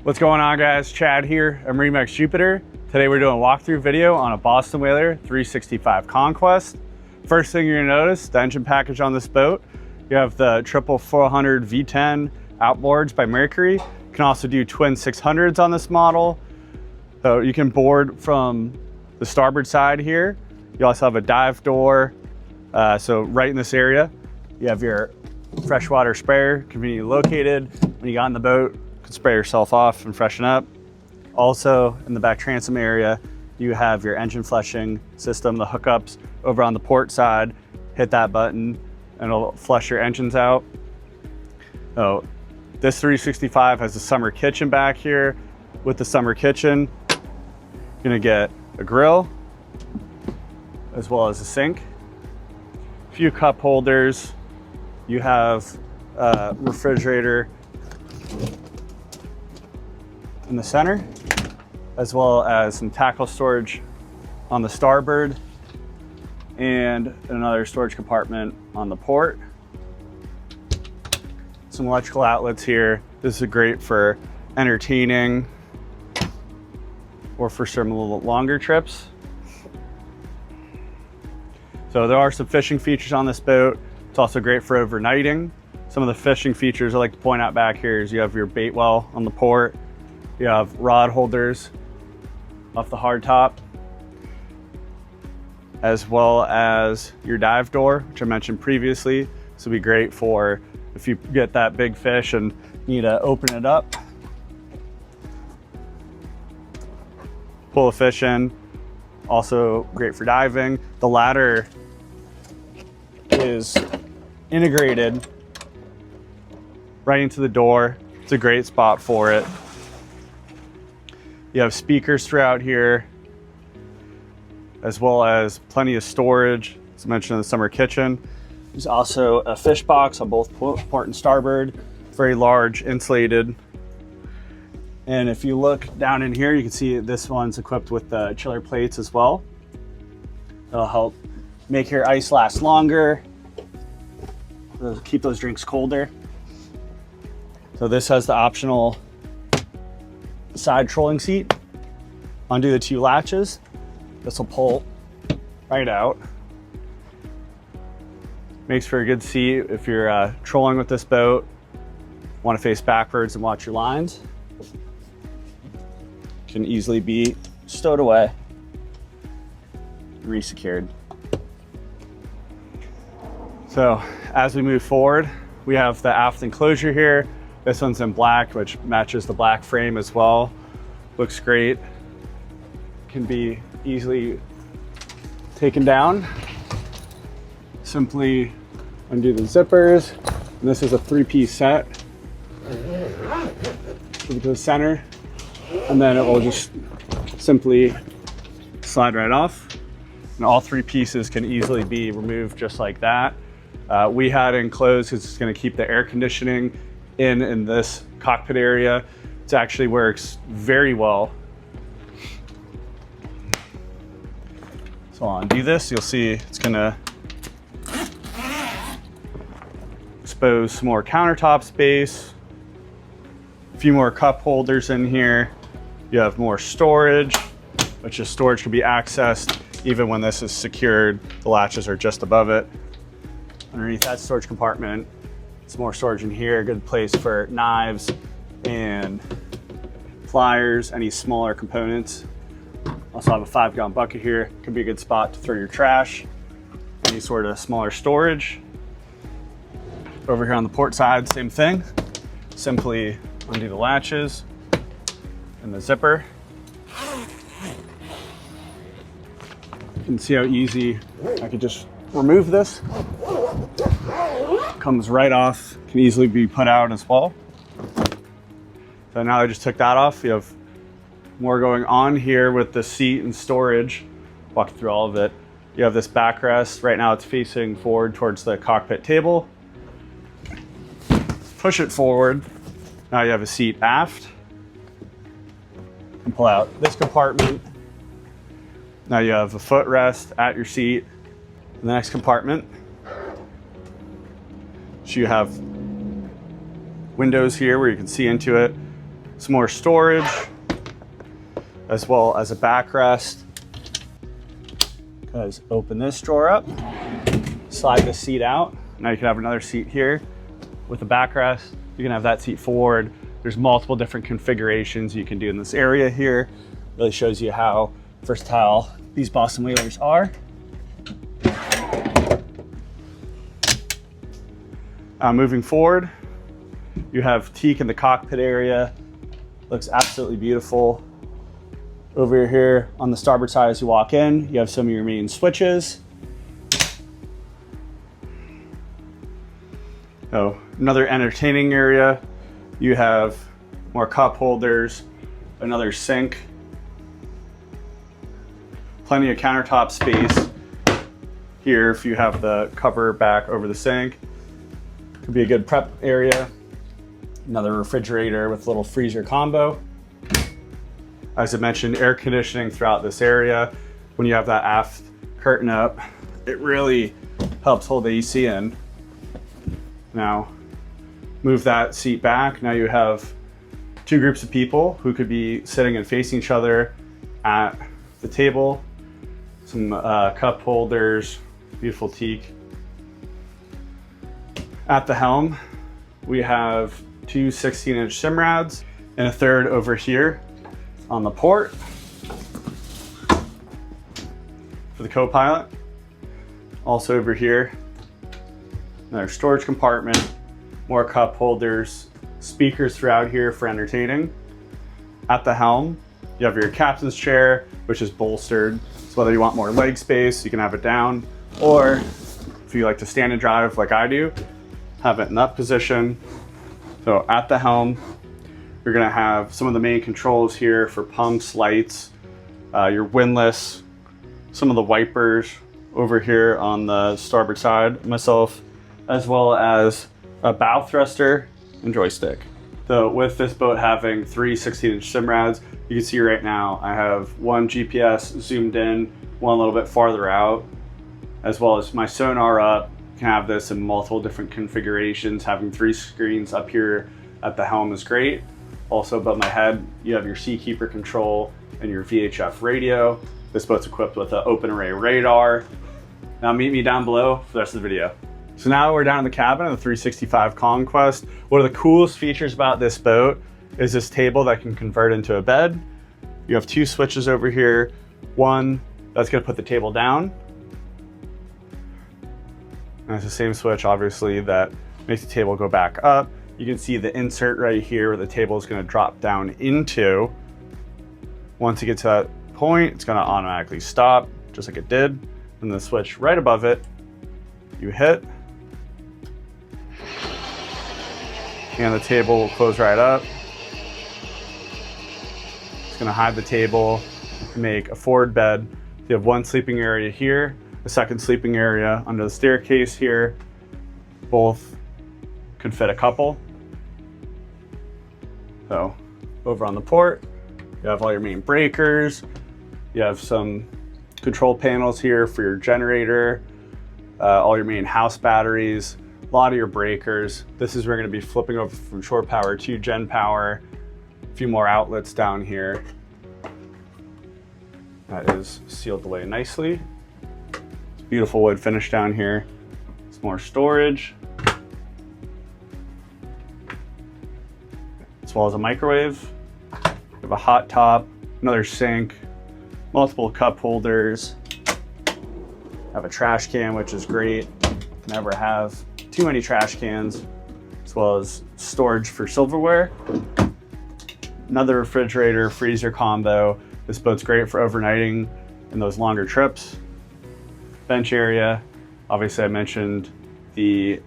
What's going on, guys? Chad here at MarineMax Jupiter. Today we're doing a walkthrough video on a Boston Whaler 365 Conquest. First thing you're gonna notice, the engine package on this boat. You have the triple 400 V10 outboards by Mercury. You can also do twin 600s on this model. So you can board from the starboard side here. You also have a dive door. So right in this area, you have your freshwater sprayer conveniently located. When you got on the boat, you can spray yourself off and freshen up. Also in the back transom area, you have your engine flushing system, the hookups over on the port side. Hit that button and it'll flush your engines out. So this 365 has a summer kitchen back here. With the summer kitchen, you're gonna get a grill as well as a sink, a few cup holders. You have a refrigerator in the center, as well as some tackle storage on the starboard and another storage compartment on the port. Some electrical outlets here. This is great for entertaining or for some little longer trips. So there are some fishing features on this boat. It's also great for overnighting. Some of the fishing features I like to point out back here is you have your bait well on the port. You have rod holders off the hardtop, as well as your dive door, which I mentioned previously. This will be great for if you get that big fish and need to open it up, pull a fish in. Also great for diving. The ladder is integrated right into the door. It's a great spot for it. You have speakers throughout here, as well as plenty of storage. As I mentioned in the summer kitchen. There's also a fish box on both port and starboard, very large, insulated. And if you look down in here, you can see this one's equipped with the chiller plates as well. It'll help make your ice last longer. It'll keep those drinks colder. So this has the optional side trolling seat. Undo the two latches. This will pull right out. Makes for a good seat if you're trolling with this boat. Want to face backwards and watch your lines. Can easily be stowed away, re-secured. So as we move forward, we have the aft enclosure here. This one's in black, which matches the black frame as well. Looks great. Can be easily taken down. Simply undo the zippers. And this is a 3-piece set. Move it to the center, and then it will just simply slide right off. And all 3 pieces can easily be removed just like that. We had it enclosed because it's going to keep the air conditioning in this cockpit area. It actually works very well. So I'll undo this. You'll see it's going to expose some more countertop space. A few more cup holders in here. You have more storage, which is storage can be accessed even when this is secured. The latches are just above it. Underneath that storage compartment, some more storage in here. Good place for knives and pliers, any smaller components. Also have a 5-gallon bucket here. Could be a good spot to throw your trash. Any sort of smaller storage. Over here on the port side, same thing. Simply undo the latches and the zipper. You can see how easy I could just remove this. Comes right off, can easily be put out as well. So now I just took that off. You have more going on here with the seat and storage. Walk through all of it. You have this backrest. Right now it's facing forward towards the cockpit table. Push it forward. Now you have a seat aft. And pull out this compartment. Now you have a footrest at your seat. In the next compartment, so you have windows here where you can see into it. Some more storage, as well as a backrest. Guys, open this drawer up, slide the seat out. Now you can have another seat here with a backrest. You can have that seat forward. There's multiple different configurations you can do in this area here. Really shows you how versatile these Boston Whalers are. Moving forward, you have teak in the cockpit area. Looks absolutely beautiful. Over here on the starboard side as you walk in, you have some of your main switches. Oh, another entertaining area. You have more cup holders, another sink, plenty of countertop space here if you have the cover back over the sink. Could be a good prep area. Another refrigerator with a little freezer combo. As I mentioned, air conditioning throughout this area. When you have that aft curtain up, it really helps hold the AC in. Now, move that seat back. Now you have two groups of people who could be sitting and facing each other at the table. Some cup holders, beautiful teak. At the helm, we have two 16-inch Simrads and a third over here on the port for the co-pilot. Also over here, another storage compartment, more cup holders, speakers throughout here for entertaining. At the helm, you have your captain's chair, which is bolstered. So whether you want more leg space, you can have it down, or if you like to stand and drive like I do, have it in that position. So at the helm, you're gonna have some of the main controls here for pumps, lights, your windlass, some of the wipers over here on the starboard side myself, as well as a bow thruster and joystick. So with this boat having three 16-inch Simrads, you can see right now I have one GPS zoomed in, one a little bit farther out, as well as my sonar up. You can have this in multiple different configurations. Having three screens up here at the helm is great. Also above my head, you have your Seakeeper control and your VHF radio. This boat's equipped with an open array radar. Now meet me down below for the rest of the video. So now we're down in the cabin of the 365 Conquest. One of the coolest features about this boat is this table that can convert into a bed. You have two switches over here. One that's gonna put the table down. And it's the same switch, obviously, that makes the table go back up. You can see the insert right here where the table is gonna drop down into. Once you get to that point, it's gonna automatically stop, just like it did. And the switch right above it, you hit, and the table will close right up. It's gonna hide the table, make a forward bed. You have one sleeping area here, a second sleeping area under the staircase here. Both could fit a couple. So over on the port, you have all your main breakers. You have some control panels here for your generator, all your main house batteries, a lot of your breakers. This is where we're gonna be flipping over from shore power to gen power. A few more outlets down here. That is sealed away nicely. It's beautiful wood finish down here. Some more storage, as well as a microwave. You have a hot top, another sink, multiple cup holders. Have a trash can, which is great. Never have too many trash cans, as well as storage for silverware. Another refrigerator, freezer combo. This boat's great for overnighting in those longer trips. Bench area. Obviously I mentioned the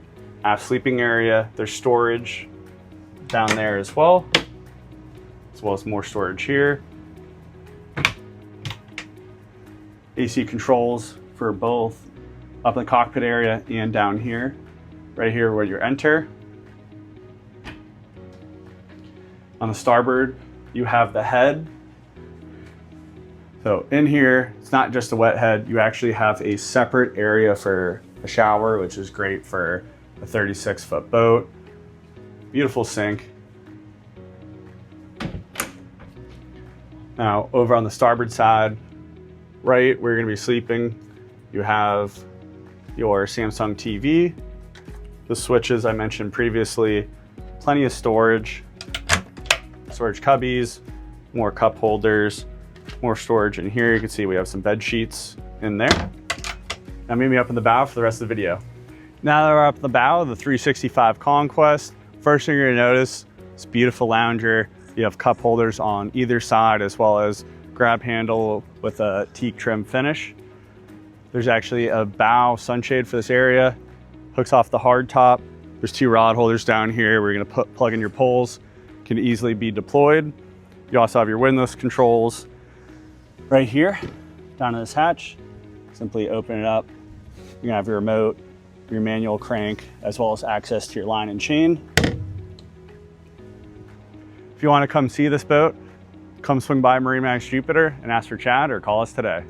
aft sleeping area. There's storage down there as well as more storage here. AC controls for both up in the cockpit area and down here. Right here where you enter. On the starboard, you have the head. So in here, it's not just a wet head, you actually have a separate area for a shower, which is great for a 36-foot boat. Beautiful sink. Now over on the starboard side, right where you're gonna be sleeping, you have your Samsung TV, the switches I mentioned previously, plenty of storage cubbies, more cup holders, more storage in here. You can see we have some bed sheets in there. Now meet me up in the bow for the rest of the video. Now that we're up in the bow of the 365 Conquest, first thing you're gonna notice, this beautiful lounger. You have cup holders on either side, as well as grab handle with a teak trim finish. There's actually a bow sunshade for this area, hooks off the hard top. There's 2 rod holders down here where you're gonna plug in your poles, can easily be deployed. You also have your windlass controls right here, down in this hatch. Simply open it up. You're gonna have your remote, your manual crank, as well as access to your line and chain. If you wanna come see this boat, come swing by MarineMax Jupiter and ask for Chad or call us today.